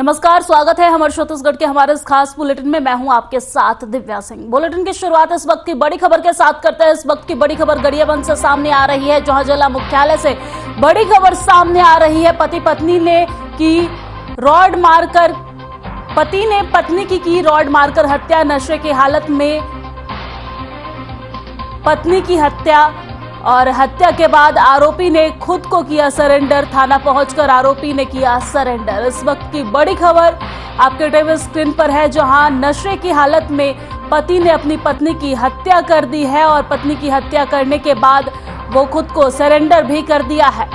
नमस्कार, स्वागत है हमारे छत्तीसगढ़ के हमारे इस खास बुलेटिन में। मैं हूं आपके साथ दिव्या सिंह। बुलेटिन की शुरुआत इस वक्त की बड़ी खबर के साथ करते हैं। इस वक्त की बड़ी खबर गरियाबंद से सामने आ रही है, जहां जिला मुख्यालय से बड़ी खबर सामने आ रही है। पति पत्नी ने की रॉड मारकर पति ने पत्नी की रॉड मारकर हत्या। नशे की हालत में पत्नी की हत्या और हत्या के बाद आरोपी ने खुद को किया सरेंडर। थाना पहुंचकर आरोपी ने किया सरेंडर। इस वक्त की बड़ी खबर आपके टीवी स्क्रीन पर है, जहां नशे की हालत में पति ने अपनी पत्नी की हत्या कर दी है और पत्नी की हत्या करने के बाद वो खुद को सरेंडर भी कर दिया है।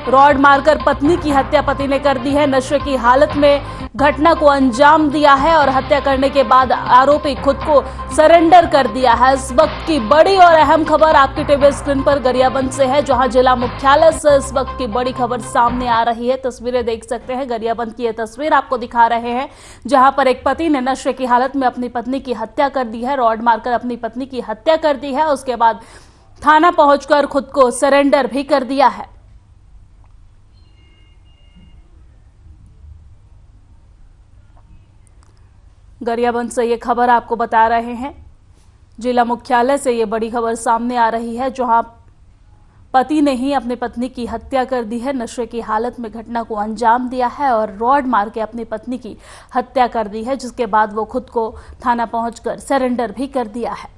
रॉड मारकर पत्नी की हत्या पति ने कर दी है। नशे की हालत में घटना को अंजाम दिया है और हत्या करने के बाद आरोपी खुद को सरेंडर कर दिया है। इस वक्त की बड़ी और अहम खबर आपकी टीवी स्क्रीन पर गरियाबंद से है, जहां जिला मुख्यालय से इस वक्त की बड़ी खबर सामने आ रही है। तस्वीरें देख सकते हैं, गरियाबंद की ये तस्वीर आपको दिखा रहे हैं, जहां पर एक पति ने नशे की हालत में अपनी पत्नी की हत्या कर दी है। रॉड मारकर अपनी पत्नी की हत्या कर दी है। उसके बाद थाना पहुंचकर खुद को सरेंडर भी कर दिया है। गरियाबंद से ये खबर आपको बता रहे हैं। जिला मुख्यालय से ये बड़ी खबर सामने आ रही है, जहां पति ने ही अपनी पत्नी की हत्या कर दी है। नशे की हालत में घटना को अंजाम दिया है और रॉड मार के अपनी पत्नी की हत्या कर दी है, जिसके बाद वो खुद को थाना पहुंचकर सरेंडर भी कर दिया है।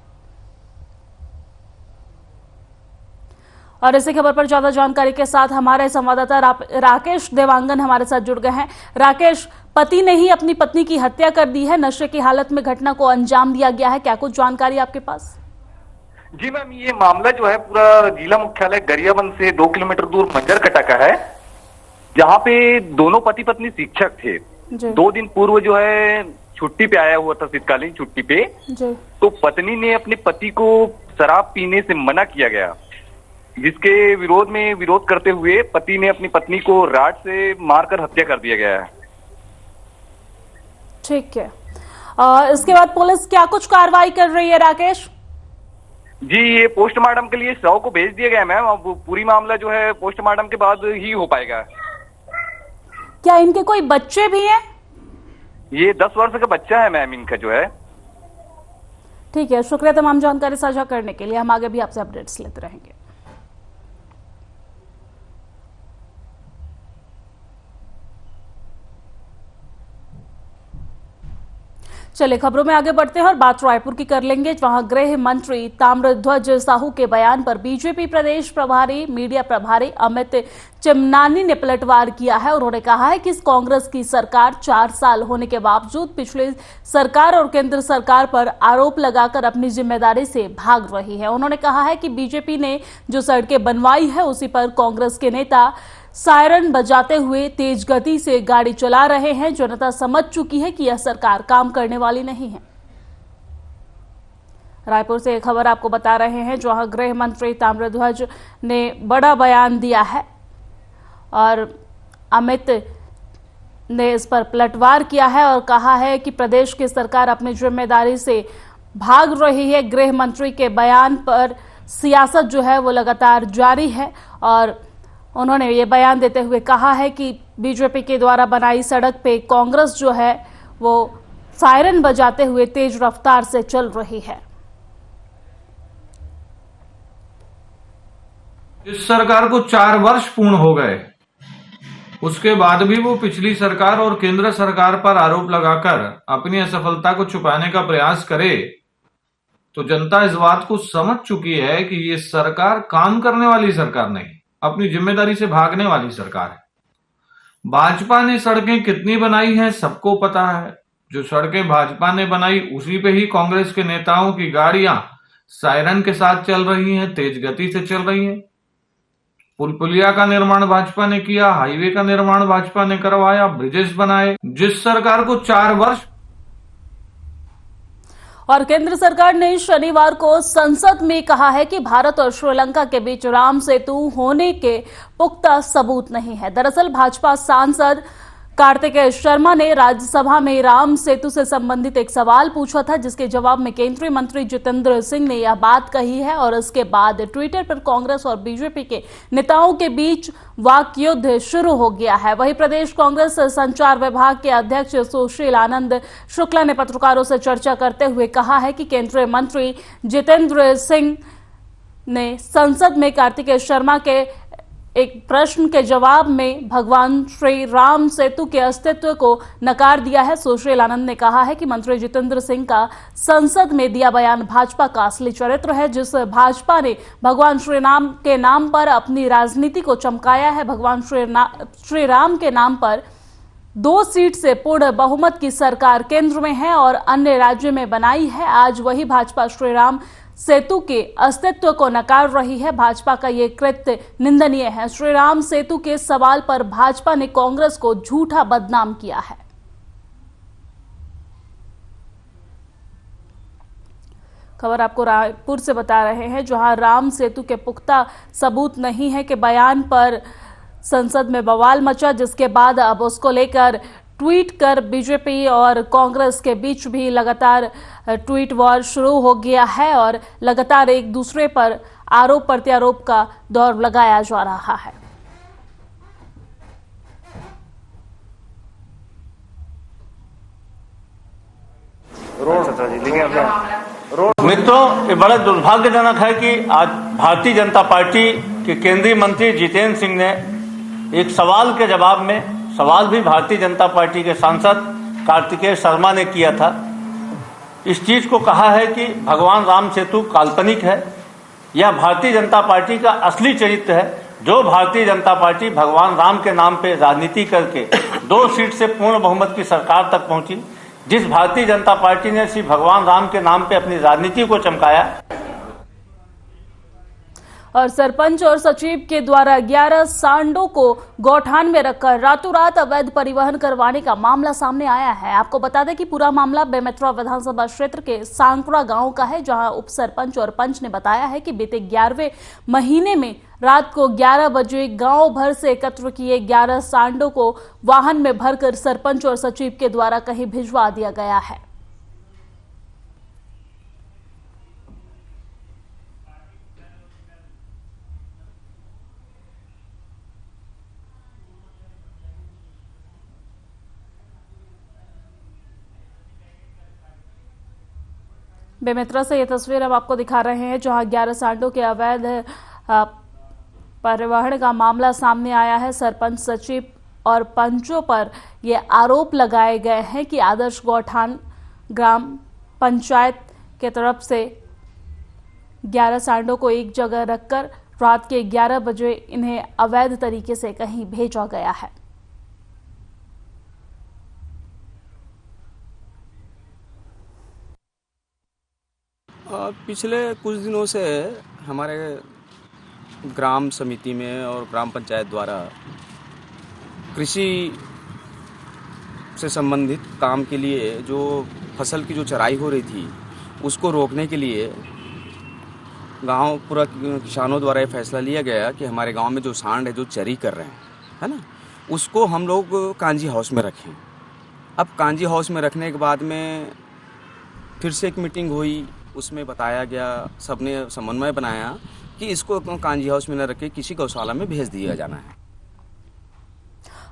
और इसी खबर पर ज्यादा जानकारी के साथ हमारे संवाददाता राकेश देवांगन हमारे साथ जुड़ गए हैं। राकेश, पति ने ही अपनी पत्नी की हत्या कर दी है, नशे की हालत में घटना को अंजाम दिया गया है, क्या कुछ जानकारी आपके पास? जी मैम, ये मामला जो है पूरा जिला मुख्यालय गरियाबंद से 2 किलोमीटर दूर मंजरकटा का है, जहाँ पे दोनों पति पत्नी शिक्षक थे। 2 दिन पूर्व जो है छुट्टी पे आया हुआ था, शीतकालीन छुट्टी पे। तो पत्नी ने अपने पति को शराब पीने से मना किया गया, जिसके विरोध करते हुए पति ने अपनी पत्नी को राड से मारकर हत्या कर दिया गया है। ठीक है, इसके बाद पुलिस क्या कुछ कार्रवाई कर रही है राकेश? जी, ये पोस्टमार्टम के लिए शव को भेज दिया गया मैम। अब पूरी मामला जो है पोस्टमार्टम के बाद ही हो पाएगा। क्या इनके कोई बच्चे भी हैं? ये 10 वर्ष का बच्चा है मैम इनका जो है। ठीक है, शुक्रिया तमाम जानकारी साझा करने के लिए। हम आगे भी आपसे अपडेट्स लेते रहेंगे। चलिए खबरों में आगे बढ़ते हैं और बात रायपुर की कर लेंगे, जहां गृह मंत्री ताम्रध्वज साहू के बयान पर बीजेपी प्रदेश प्रभारी मीडिया प्रभारी अमित चिमनानी ने पलटवार किया है। उन्होंने कहा है कि कांग्रेस की सरकार 4 साल होने के बावजूद पिछली सरकार और केंद्र सरकार पर आरोप लगाकर अपनी जिम्मेदारी से भाग रही है। उन्होंने कहा है कि बीजेपी ने जो सड़कें बनवाई है उसी पर कांग्रेस के नेता सायरन बजाते हुए तेज गति से गाड़ी चला रहे हैं। जनता समझ चुकी है कि यह सरकार काम करने वाली नहीं है। रायपुर से एक खबर आपको बता रहे हैं, जहां गृह मंत्री ताम्रध्वज ने बड़ा बयान दिया है और अमित ने इस पर पलटवार किया है और कहा है कि प्रदेश की सरकार अपनी जिम्मेदारी से भाग रही है। गृह मंत्री के बयान पर सियासत जो है वो लगातार जारी है और उन्होंने ये बयान देते हुए कहा है कि बीजेपी के द्वारा बनाई सड़क पे कांग्रेस जो है वो सायरन बजाते हुए तेज रफ्तार से चल रही है। इस सरकार को 4 वर्ष पूर्ण हो गए, उसके बाद भी वो पिछली सरकार और केंद्र सरकार पर आरोप लगाकर अपनी असफलता को छुपाने का प्रयास करे, तो जनता इस बात को समझ चुकी है कि ये सरकार काम करने वाली सरकार नहीं, अपनी जिम्मेदारी से भागने वाली सरकार है। भाजपा ने सड़कें कितनी बनाई हैं सबको पता है। जो सड़कें भाजपा ने बनाई उसी पे ही कांग्रेस के नेताओं की गाड़ियां सायरन के साथ चल रही हैं, तेज गति से चल रही हैं। पुल पुलिया का निर्माण भाजपा ने किया, हाईवे का निर्माण भाजपा ने करवाया, ब्रिजेस बनाए। जिस सरकार को 4 वर्ष और केंद्र सरकार ने शनिवार को संसद में कहा है कि भारत और श्रीलंका के बीच राम सेतु होने के पुख्ता सबूत नहीं है। दरअसल भाजपा सांसद कार्तिकेय शर्मा ने राज्यसभा में राम सेतु से संबंधित एक सवाल पूछा था, जिसके जवाब में केंद्रीय मंत्री जितेंद्र सिंह ने यह बात कही है और उसके बाद ट्विटर पर कांग्रेस और बीजेपी के नेताओं के बीच वाकयुद्ध शुरू हो गया है। वहीं प्रदेश कांग्रेस संचार विभाग के अध्यक्ष सुशील आनंद शुक्ला ने पत्रकारों से चर्चा करते हुए कहा है कि केंद्रीय मंत्री जितेंद्र सिंह ने संसद में कार्तिकेय शर्मा के एक प्रश्न के जवाब में भगवान श्री राम सेतु के अस्तित्व को नकार दिया है। सुशील आनंद ने कहा है कि मंत्री जितेंद्र सिंह का संसद में दिया बयान भाजपा का असली चरित्र है, जिस भाजपा ने भगवान श्री राम के नाम पर अपनी राजनीति को चमकाया है। भगवान श्री राम के नाम पर 2 सीट से पूर्ण बहुमत की सरकार केंद्र में है और अन्य राज्यों में बनाई है। आज वही भाजपा श्री राम सेतु के अस्तित्व को नकार रही है। भाजपा का ये कृत्य निंदनीय है। श्री राम सेतु के सवाल पर भाजपा ने कांग्रेस को झूठा बदनाम किया है। खबर आपको रायपुर से बता रहे हैं, जहां राम सेतु के पुख्ता सबूत नहीं है के बयान पर संसद में बवाल मचा, जिसके बाद अब उसको लेकर ट्वीट कर बीजेपी और कांग्रेस के बीच भी लगातार ट्वीट वॉर शुरू हो गया है और लगातार एक दूसरे पर आरोप प्रत्यारोप का दौर लगाया जा रहा है। मित्रों, ये बड़ा दुर्भाग्यजनक है कि आज भारतीय जनता पार्टी के केंद्रीय मंत्री जितेंद्र सिंह ने एक सवाल के जवाब में, सवाल भी भारतीय जनता पार्टी के सांसद कार्तिकेय शर्मा ने किया था, इस चीज को कहा है कि भगवान राम सेतु काल्पनिक है। यह भारतीय जनता पार्टी का असली चरित्र है। जो भारतीय जनता पार्टी भगवान राम के नाम पे राजनीति करके 2 सीट से पूर्ण बहुमत की सरकार तक पहुंची, जिस भारतीय जनता पार्टी ने श्री भगवान राम के नाम पे अपनी राजनीति को चमकाया और सरपंच और सचिव के द्वारा 11 सांडों को गौठान में रखकर रातों रात अवैध परिवहन करवाने का मामला सामने आया है। आपको बता दें कि पूरा मामला बेमेतरा विधानसभा क्षेत्र के सांकड़ा गांव का है, जहां उप सरपंच और पंच ने बताया है कि बीते 11वें महीने में रात को 11 बजे गांव भर से एकत्र किए 11 सांडों को वाहन में भरकर सरपंच और सचिव के द्वारा कहीं भिजवा दिया गया है। बेमेतरा से ये तस्वीर हम आपको दिखा रहे हैं, जहां 11 सांडों के अवैध परिवहन का मामला सामने आया है। सरपंच, सचिव और पंचों पर ये आरोप लगाए गए हैं कि आदर्श गौठान ग्राम पंचायत के तरफ से 11 सांडों को एक जगह रखकर रात के 11 बजे इन्हें अवैध तरीके से कहीं भेजा गया है। पिछले कुछ दिनों से हमारे ग्राम समिति में और ग्राम पंचायत द्वारा कृषि से संबंधित काम के लिए जो फसल की जो चराई हो रही थी, उसको रोकने के लिए गांव पूरा किसानों द्वारा ये फैसला लिया गया कि हमारे गांव में जो सांड है, जो चरी कर रहे हैं, है ना, उसको हम लोग कांजी हाउस में रखें। अब कांजी हाउस में रखने के बाद में फिर से एक मीटिंग हुई, उसमें बताया गया, सबने समन्वय बनाया कि इसको कांजी हाउस में न रखे, किसी गौशाला में भेज दिया जाना है।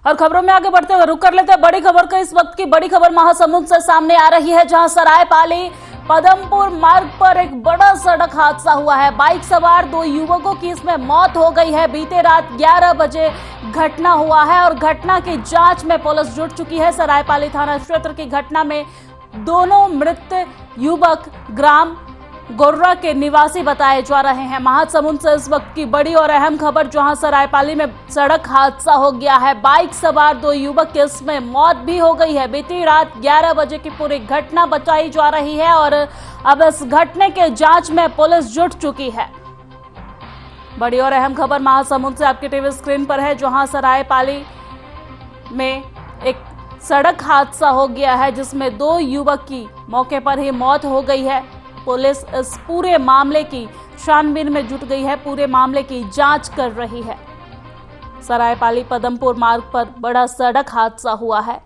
और खबरों में आगे बढ़ते हुए रुक कर लेते हैं बड़ी खबर का। इस वक्त की बड़ी खबर महासमुंद से सामने आ रही है, जहां सरायपाली पदमपुर मार्ग पर एक बड़ा सड़क हादसा हुआ है। बाइक सवार 2 युवकों की इसमें मौत हो गई है। बीते रात 11 बजे घटना हुआ है और घटना की जांच में पुलिस जुट चुकी है। सरायपाली थाना क्षेत्र की घटना में दोनों मृत युवक ग्राम गोर्रा के निवासी बताए जा रहे हैं। महासमुंद से इस वक्त की बड़ी और अहम खबर, जहां सरायपाली में सड़क हादसा हो गया है। बाइक सवार 2 युवक की इसमें मौत भी हो गई है। बीती रात 11 बजे की पूरी घटना बताई जा रही है और अब इस घटने के जांच में पुलिस जुट चुकी है। बड़ी और अहम खबर महासमुंद से आपकी टीवी स्क्रीन पर है, जहां सरायपाली में एक सड़क हादसा हो गया है, जिसमें 2 युवक की मौके पर ही मौत हो गई है। पुलिस इस पूरे मामले की छानबीन में जुट गई है, पूरे मामले की जांच कर रही है। सरायपाली पदमपुर मार्ग पर बड़ा सड़क हादसा हुआ है,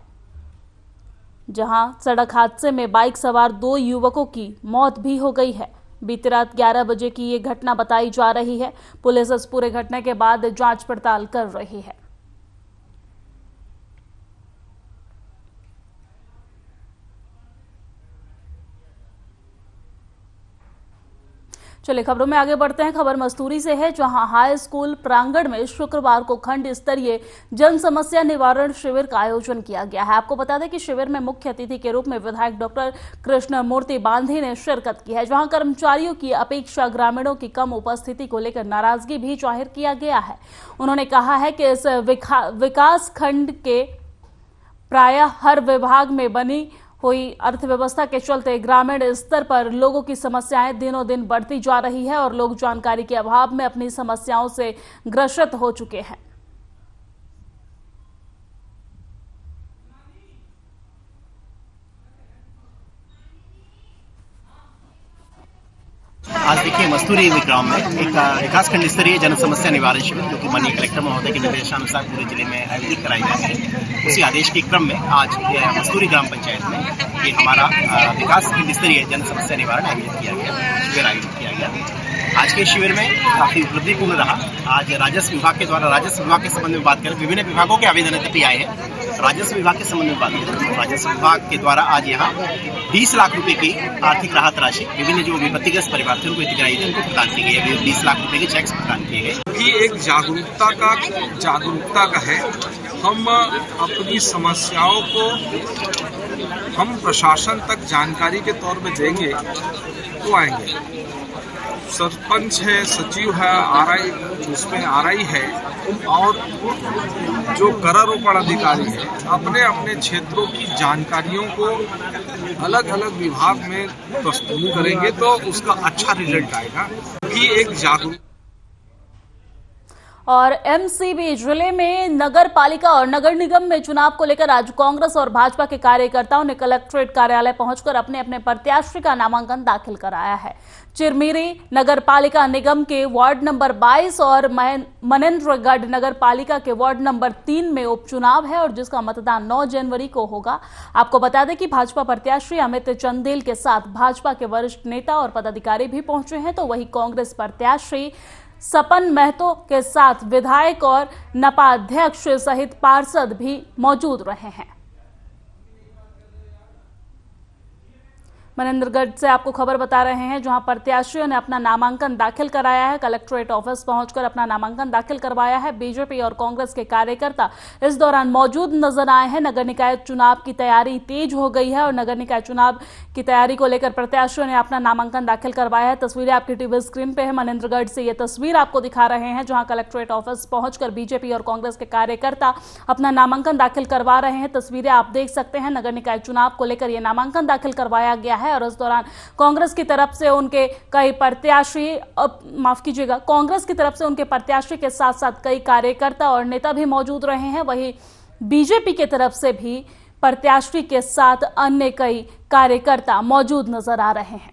जहां सड़क हादसे में बाइक सवार 2 युवकों की मौत भी हो गई है। बीती रात 11 बजे की ये घटना बताई जा रही है। पुलिस इस पूरे घटना के बाद जांच पड़ताल कर रही है। चलिए खबरों में आगे बढ़ते हैं। खबर मस्तूरी से है, जहां हाई स्कूल प्रांगण में शुक्रवार को खंड स्तरीय जन समस्या निवारण शिविर का आयोजन किया गया है। आपको बता दें कि शिविर में मुख्य अतिथि के रूप में विधायक डॉक्टर कृष्ण मूर्ति बांधी ने शिरकत की है, जहां कर्मचारियों की अपेक्षा ग्रामीणों की कम उपस्थिति को लेकर नाराजगी भी जाहिर किया गया है। उन्होंने कहा है कि इस विकास खंड के प्रायः हर विभाग में बनी हुई अर्थव्यवस्था के चलते ग्रामीण स्तर पर लोगों की समस्याएं दिनों दिन बढ़ती जा रही है और लोग जानकारी के अभाव में अपनी समस्याओं से ग्रसित हो चुके हैं। आज देखिए मस्तूरी ग्राम में एक विकासखंड स्तरीय जन समस्या निवारण शिविर जो कि माननीय कलेक्टर महोदय के निर्देशानुसार पूरे जिले में आयोजित कराई जाती है, उसी आदेश के क्रम में आज मस्तूरी ग्राम पंचायत में ये हमारा विकासखंड स्तरीय जन समस्या निवारण आयोजित किया गया, शिविर आयोजित किया गया। आज के शिविर में काफी उपलब्धिपूर्ण रहा। आज राजस्व विभाग के द्वारा राजस्व विभाग के संबंध में बात करें, विभिन्न विभागों के आवेदन भी आए हैं। राजस्व विभाग के संबंध में बात करें, राजस्व विभाग के द्वारा आज यहाँ 20 लाख रुपए की आर्थिक राहत राशि विभिन्न जो विपत्तिग्रस्त परिवार थे उनको कराई थी, उनको प्रदान की गई है। 20 लाख रुपए के चेक्स प्रदान किए गए। ये एक जागरूकता का है। हम अपनी समस्याओं को हम प्रशासन तक जानकारी के तौर पे देंगे तो आएंगे। सरपंच है, सचिव है, आरआई, उसमें आरआई है और जो करारोपण अधिकारी है, अपने अपने क्षेत्रों की जानकारियों को अलग अलग विभाग में प्रस्तुत करेंगे तो उसका अच्छा रिजल्ट आएगा। ये एक जागरूक और एमसीबी जिले में नगर पालिका और नगर निगम में चुनाव को लेकर आज कांग्रेस और भाजपा के कार्यकर्ताओं ने कलेक्ट्रेट कार्यालय पहुंचकर अपने अपने प्रत्याशी का नामांकन दाखिल कराया है। चिरमिरी नगर पालिका निगम के वार्ड नंबर 22 और मनेन्द्रगढ़ नगर पालिका के वार्ड नंबर 3 में उपचुनाव है और जिसका मतदान 9 जनवरी को होगा। आपको बता दें कि भाजपा प्रत्याशी अमित चंदेल के साथ भाजपा के वरिष्ठ नेता और पदाधिकारी भी पहुंचे हैं, तो वहीं कांग्रेस प्रत्याशी सपन महतो के साथ विधायक और नपा अध्यक्ष सहित पार्षद भी मौजूद रहे हैं। मनेन्द्रगढ़ से आपको खबर बता रहे हैं, जहां प्रत्याशियों ने अपना नामांकन दाखिल कराया है। कलेक्ट्रेट ऑफिस पहुंचकर अपना नामांकन दाखिल करवाया है। बीजेपी और कांग्रेस के कार्यकर्ता इस दौरान मौजूद नजर आए हैं। नगर निकाय चुनाव की तैयारी तेज हो गई है और नगर निकाय चुनाव की तैयारी को लेकर प्रत्याशियों ने अपना नामांकन दाखिल करवाया है। तस्वीरें आपकी टीवी स्क्रीन पे है। मनेन्द्रगढ़ से ये तस्वीर आपको दिखा रहे हैं, जहां कलेक्ट्रेट ऑफिस पहुंचकर बीजेपी और कांग्रेस के कार्यकर्ता अपना नामांकन दाखिल करवा रहे हैं। तस्वीरें आप देख सकते हैं। नगर निकाय चुनाव को लेकर यह नामांकन दाखिल करवाया गया है और इस दौरान कांग्रेस की तरफ से उनके कई प्रत्याशी, कांग्रेस की तरफ से उनके प्रत्याशी के साथ साथ कई कार्यकर्ता और नेता भी मौजूद रहे हैं। वहीं बीजेपी की तरफ से भी प्रत्याशी के साथ अन्य कई कार्यकर्ता मौजूद नजर आ रहे हैं।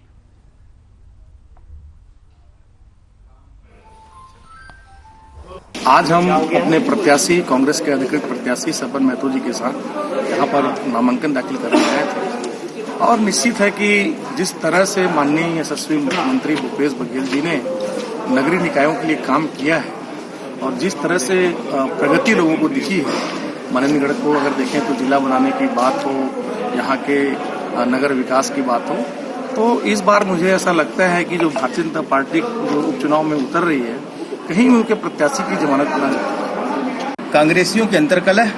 आज हम अपने प्रत्याशी, कांग्रेस के अधिकृत प्रत्याशी सपन महतो जी के साथ यहाँ पर नामांकन दाखिल करने आए थे और निश्चित है कि जिस तरह से माननीय यशस्वी मुख्यमंत्री भूपेश बघेल जी ने नगरीय निकायों के लिए काम किया है और जिस तरह से प्रगति लोगों को दिखी है, मनेन्द्रगढ़ को अगर देखें तो जिला बनाने की बात हो, यहाँ के नगर विकास की बात हो, तो इस बार मुझे ऐसा लगता है कि जो भारतीय जनता पार्टी जो उपचुनाव में उतर रही है, कहीं उनके प्रत्याशी की जमानत ना जाए। कांग्रेसियों के अंतर्कलह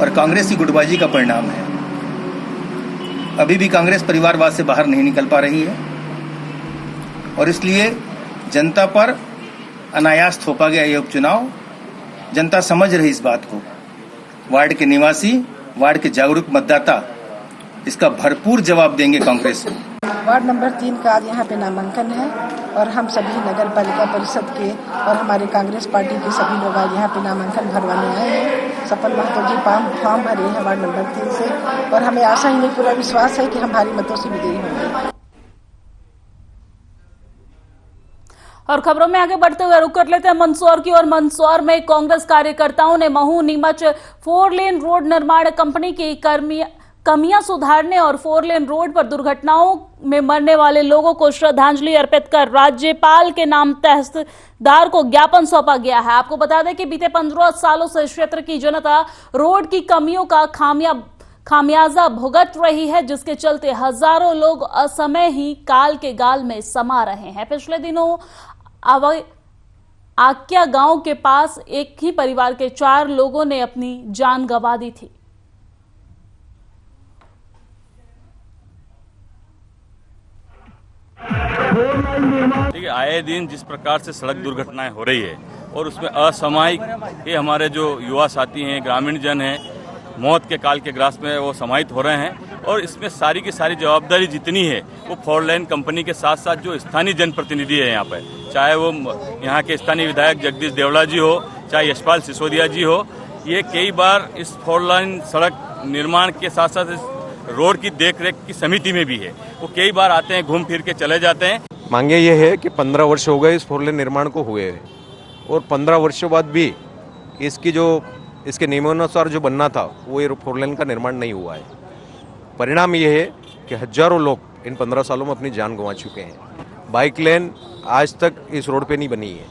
और कांग्रेसी गुटबाजी का परिणाम है। अभी भी कांग्रेस परिवारवाद से बाहर नहीं निकल पा रही है और इसलिए जनता पर अनायास थोपा गया यह उपचुनाव जनता समझ रही इस बात को। वार्ड के निवासी, वार्ड के जागरूक मतदाता इसका भरपूर जवाब देंगे कांग्रेस को। वार्ड नंबर 3 का आज यहाँ पे नामांकन है और हम सभी नगर पालिका परिषद के और हमारे कांग्रेस पार्टी के सभी लोग आज यहाँ पे नामांकन भरवाने आए हैं। सपन महतो जी फॉर्म भरे हैं वार्ड नंबर 3 से और हमें आशा ही नहीं, पूरा विश्वास है कि हम भारी मतों से विजयी होंगे। और खबरों में आगे बढ़ते हुए रुक कर लेते हैं मंदसौर की और मंदसौर में कांग्रेस कार्यकर्ताओं ने महू नीमच 4 लेन रोड निर्माण कंपनी की कमियां सुधारने और 4 लेन रोड पर दुर्घटनाओं में मरने वाले लोगों को श्रद्धांजलि अर्पित कर राज्यपाल के नाम तहसीलदार को ज्ञापन सौंपा गया है। आपको बता दें कि बीते 15 सालों से क्षेत्र की जनता रोड की कमियों का खामियाजा भुगत रही है, जिसके चलते हजारों लोग असमय ही काल के गाल में समा रहे हैं। पिछले दिनों आक्या गांव के पास एक ही परिवार के 4 लोगों ने अपनी जान गंवा दी थी। देखिए, आए दिन जिस प्रकार से सड़क दुर्घटनाएं हो रही है और उसमें असामयिक ये हमारे जो युवा साथी हैं, ग्रामीण जन हैं, मौत के काल के ग्रास में वो समाहित हो रहे हैं। और इसमें सारी की सारी जवाबदारी जितनी है वो 4 लेन कंपनी के साथ साथ जो स्थानीय जनप्रतिनिधि है यहाँ पर, चाहे वो यहाँ के स्थानीय विधायक जगदीश देवड़ा जी हो, चाहे यशपाल सिसोदिया जी हो, ये कई बार इस 4 लेन सड़क निर्माण के साथ साथ रोड की देखरेख की समिति में भी है। वो कई बार आते हैं, घूम फिर के चले जाते हैं। मांगे ये है कि 15 वर्ष हो गए इस 4 लेन निर्माण को हुए और 15 वर्षों बाद भी इसके नियमानुसार जो बनना था वो ये 4 लेन का निर्माण नहीं हुआ है। परिणाम ये है कि हजारों लोग इन 15 सालों में अपनी जान गंवा चुके हैं। बाइक लेन आज तक इस रोड पे नहीं बनी है।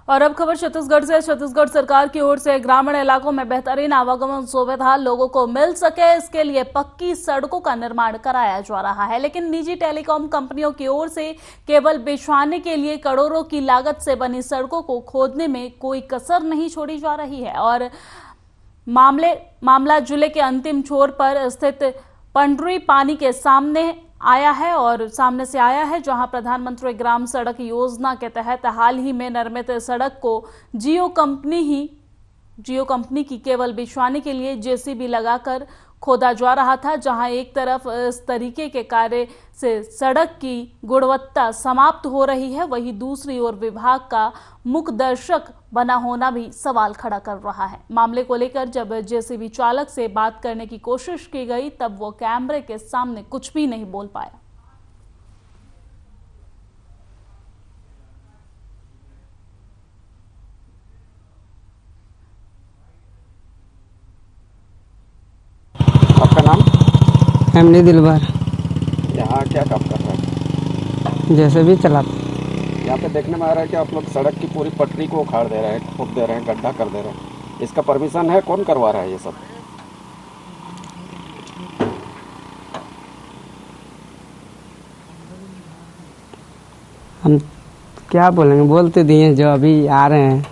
और अब खबर छत्तीसगढ़ से। छत्तीसगढ़ सरकार की ओर से ग्रामीण इलाकों में बेहतरीन आवागमन सुविधा लोगों को मिल सके, इसके लिए पक्की सड़कों का निर्माण कराया जा रहा है। लेकिन निजी टेलीकॉम कंपनियों की ओर से केवल बिछवाने के लिए करोड़ों की लागत से बनी सड़कों को खोदने में कोई कसर नहीं छोड़ी जा रही है। और मामला जिले के अंतिम छोर पर स्थित पंडरी पानी के सामने से आया है, जहां प्रधानमंत्री ग्राम सड़क योजना के तहत हाल ही में निर्मित सड़क को जियो कंपनी की केवल बिछवाने के लिए जेसीबी लगाकर खोदा जा रहा था। जहां एक तरफ इस तरीके के कार्य से सड़क की गुणवत्ता समाप्त हो रही है, वहीं दूसरी ओर विभाग का मुखदर्शक बना होना भी सवाल खड़ा कर रहा है। मामले को लेकर जब जेसीबी चालक से बात करने की कोशिश की गई तब वो कैमरे के सामने कुछ भी नहीं बोल पाया। आपका नाम? एमडी दिलबर। यहाँ क्या काम कर रहे हैं? जैसे भी चलाते। यहाँ पे देखने में आ रहा है कि आप लोग सड़क की पूरी पटरी को उखाड़ दे रहे हैं, खोद दे रहे हैं, गड्ढा कर दे रहे हैं। इसका परमिशन है? कौन करवा रहा है ये सब? हम क्या बोलेंगे, बोलते दिए जो अभी आ रहे हैं।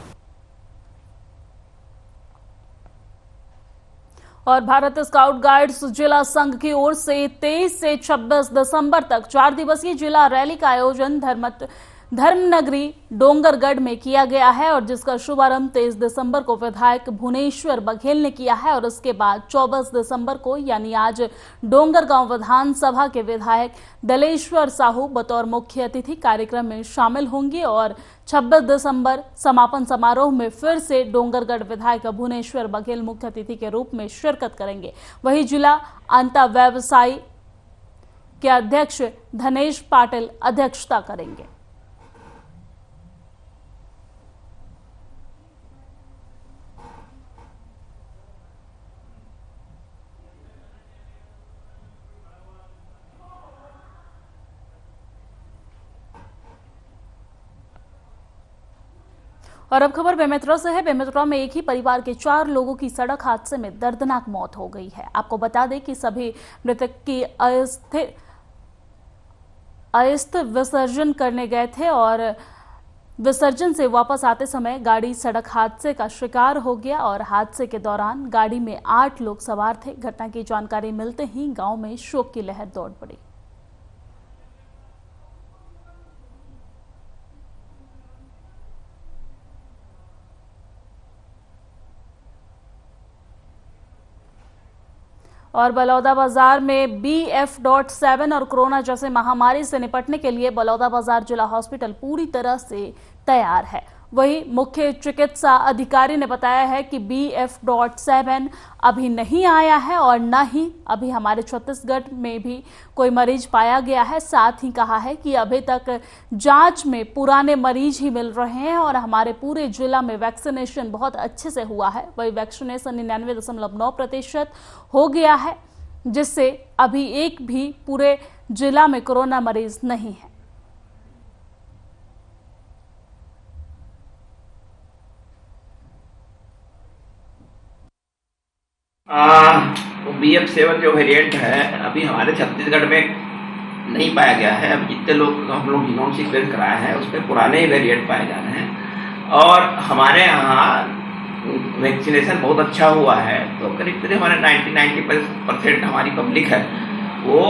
और भारत स्काउट गाइड्स जिला संघ की ओर से 23 से 26 दिसंबर तक 4 दिवसीय जिला रैली का आयोजन धर्मनगरी डोंगरगढ़ में किया गया है, और जिसका शुभारंभ 23 दिसंबर को विधायक भुवनेश्वर बघेल ने किया है। और उसके बाद 24 दिसंबर को यानी आज डोंगरगांव विधानसभा के विधायक दलेश्वर साहू बतौर मुख्य अतिथि कार्यक्रम में शामिल होंगे। और 26 दिसंबर समापन समारोह में फिर से डोंगरगढ़ विधायक भुवनेश्वर बघेल मुख्य अतिथि के रूप में शिरकत करेंगे। वहीं जिला अंतर व्यवसायी के अध्यक्ष धनेश पाटिल अध्यक्षता करेंगे। और अब खबर बेमेतरा से है। बेमेतरा में एक ही परिवार के 4 लोगों की सड़क हादसे में दर्दनाक मौत हो गई है। आपको बता दें कि सभी मृतक की अस्थि विसर्जन करने गए थे और विसर्जन से वापस आते समय गाड़ी सड़क हादसे का शिकार हो गया और हादसे के दौरान गाड़ी में 8 लोग सवार थे। घटना की जानकारी मिलते ही गांव में शोक की लहर दौड़ पड़ी। और बलौदाबाजार में BF.7 और कोरोना जैसे महामारी से निपटने के लिए बलौदाबाजार जिला हॉस्पिटल पूरी तरह से तैयार है। वही मुख्य चिकित्सा अधिकारी ने बताया है कि BF.7 अभी नहीं आया है और न ही अभी हमारे छत्तीसगढ़ में भी कोई मरीज पाया गया है। साथ ही कहा है कि अभी तक जांच में पुराने मरीज ही मिल रहे हैं और हमारे पूरे जिला में वैक्सीनेशन बहुत अच्छे से हुआ है। वही वैक्सीनेशन 99.9% हो गया है, जिससे अभी एक भी पूरे जिला में कोरोना मरीज नहीं है। BF.7 जो वेरिएंट है अभी हमारे छत्तीसगढ़ में नहीं पाया गया है। अब जितने लोग हम लोग जीनोम सीक्वेंस कराए हैं उसमें पुराने ही वेरिएंट पाए जा रहे हैं और हमारे यहाँ वैक्सीनेशन बहुत अच्छा हुआ है। तो करीब करीब हमारे 90% हमारी पब्लिक है वो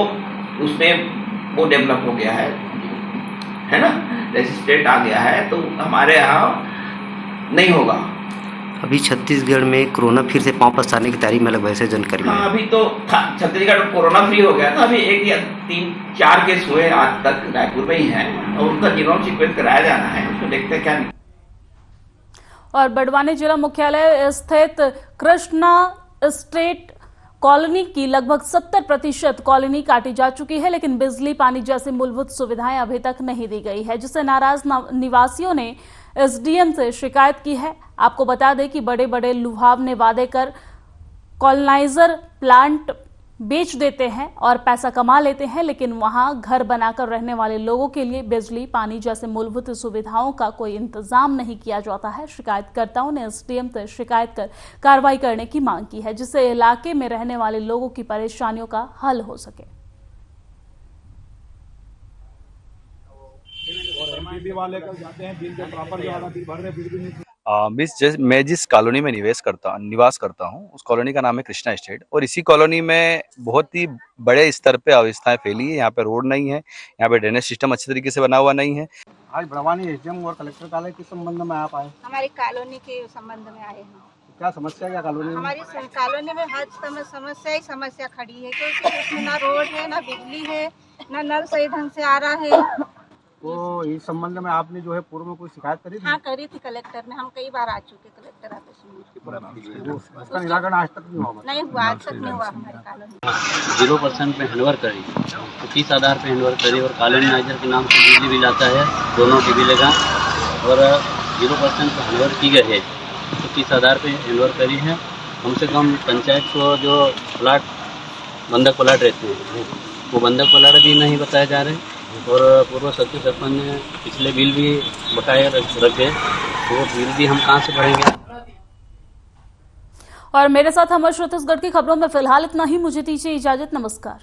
उसमें वो डेवलप हो गया है ना, रेसिस्टेंट आ गया है, तो हमारे यहाँ नहीं होगा। अभी छत्तीसगढ़ में कोरोना फिर से पांव पसारने की तैयारी में लग वैसे जानकारी में। अभी तो छत्तीसगढ़ कोरोना फ्री हो गया था। अभी 1 या 3-4 केस हुए आज तक रायपुर में ही हैं और उनका जीनोम सीक्वेंस कराया जाना है, उसमें देखते हैं क्या। और बड़वानी जिला मुख्यालय स्थित कृष्णा स्टेट कॉलोनी की लगभग 70% कॉलोनी काटी जा चुकी है, लेकिन बिजली पानी जैसी मूलभूत सुविधाएं अभी तक नहीं दी गई है, जिससे नाराज निवासियों ने SDM से शिकायत की है। आपको बता दें कि बड़े बड़े लुभावने वादे कर कॉलोनाइजर प्लांट बेच देते हैं और पैसा कमा लेते हैं, लेकिन वहां घर बनाकर रहने वाले लोगों के लिए बिजली पानी जैसे मूलभूत सुविधाओं का कोई इंतजाम नहीं किया जाता है। शिकायतकर्ताओं ने SDM से शिकायत कर कार्रवाई करने की मांग की है, जिससे इलाके में रहने वाले लोगों की परेशानियों का हल हो सके। मैं जिस कॉलोनी में निवास करता हूँ उस कॉलोनी का नाम है कृष्णा स्टेट और इसी कॉलोनी में बहुत ही बड़े स्तर पे अव्यवस्थाएं फैली है। यहाँ पे रोड नहीं है, यहाँ पे ड्रेनेज सिस्टम अच्छे तरीके से बना हुआ नहीं है। आज बड़वानी SDM और कलेक्टर कार्यालय के संबंध में आप आए? हमारी कॉलोनी के संबंध में आए हैं। क्या समस्या क्या कॉलोनी में? हमारी कॉलोनी में हर समस्या खड़ी है, क्योंकि उसमें ना रोड है, ना बिजली है, ना नल सही ढंग से आ रहा है। तो इस संबंध में आपने जो है पूर्व में कोई शिकायत करी थी? हाँ, करी थी कलेक्टर में। हम कई बार आ चुके कलेक्टर ऑफिस में। उसका निराकरण आज तक नहीं हुआ? नहीं हुआ, आज तक नहीं हुआ हमारी कॉलोनी। 0% पे हैंडओवर करी, 25 आधार पे हैंडओवर करी और कॉलोनाइजर के नाम से बिजली बिल आता है, दोनों के बिल का, और 0% पे हैंडओवर की गई है, 25 आधार पे हैंडओवर करी है। कम से कम पंचायत को जो प्लाट बंधक प्लाट रहते हैं वो बंधक प्लाट भी नहीं बताए जा रहे और पूर्व सचिव सरपंच ने पिछले बिल भी बकाया रखे, तो वो बिल भी हम कहाँ से भरेंगे। और मेरे साथ हमारे छत्तीसगढ़ की खबरों में फिलहाल इतना ही। मुझे दीजिए इजाजत, नमस्कार।